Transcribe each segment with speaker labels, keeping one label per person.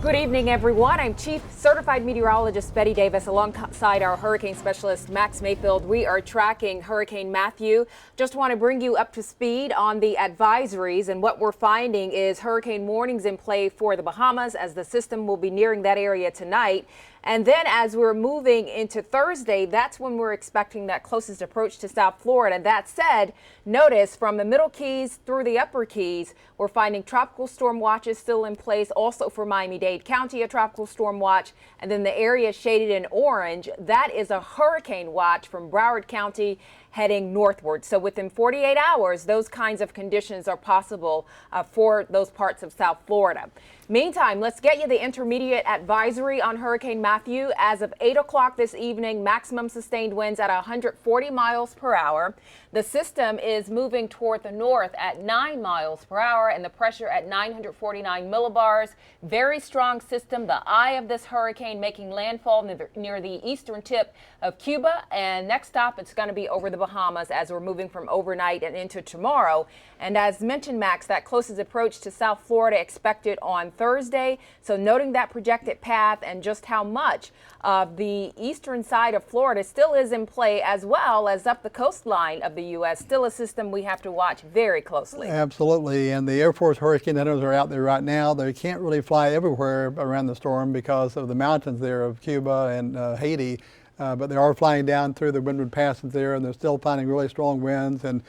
Speaker 1: Good evening, everyone. I'm Chief Certified Meteorologist Betty Davis alongside our hurricane specialist Max Mayfield. We are tracking Hurricane Matthew. Just want to bring you up to speed on the advisories, and what we're finding is hurricane warnings in play for the Bahamas as the system will be nearing that area tonight. And then as we're moving into Thursday, that's when we're expecting that closest approach to South Florida. That said, notice from the Middle Keys through the Upper Keys, we're finding tropical storm watches still in place. Also for Miami-Dade County, a tropical storm watch. And then the area shaded in orange, that is a hurricane watch from Broward County heading northward. So within 48 hours, those kinds of conditions are possible for those parts of South Florida. Meantime, let's get you the intermediate advisory on Hurricane Matthew. As of 8 o'clock this evening, maximum sustained winds at 140 miles per hour. The system is moving toward the north at 9 miles per hour and the pressure at 949 millibars. Very strong system. The eye of this hurricane making landfall near the eastern tip of Cuba. And next stop, it's going to be over the Bahamas as we're moving from overnight and into tomorrow. And as mentioned, Max, that closest approach to South Florida expected on Thursday. So noting that projected path and just how much of the eastern side of Florida still is in play, as well as up the coastline of the U.S. Still a system we have to watch very closely.
Speaker 2: Absolutely. And the Air Force hurricane hunters are out there right now. They can't really fly everywhere around the storm because of the mountains there of Cuba and Haiti. But they are flying down through the windward passes there, and they're still finding really strong winds. And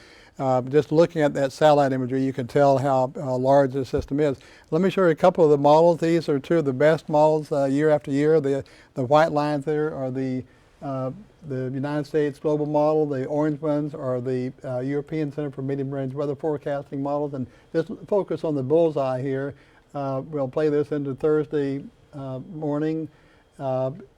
Speaker 2: just looking at that satellite imagery, you can tell how large this system is. Let me show you a couple of the models. These are two of the best models year after year. The white lines there are the United States global model. The orange ones are the European Center for Medium Range Weather Forecasting models. And just focus on the bullseye here. We'll play this into Thursday morning.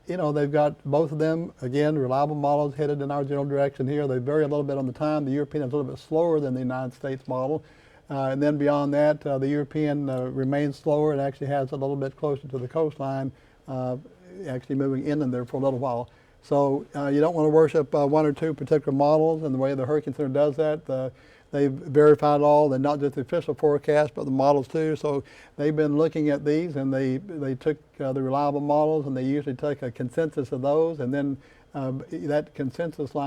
Speaker 2: You know, they've got both of them, again, reliable models headed in our general direction here. They vary a little bit on the time. The European is a little bit slower than the United States model. And then beyond that, the European remains slower and actually has a little bit closer to the coastline, actually moving inland there for a little while. So you don't want to worship one or two particular models, and the way the Hurricane Center does that, they've verified all, and not just the official forecast, but the models too. So they've been looking at these, and they took the reliable models, and they usually take a consensus of those, and then that consensus line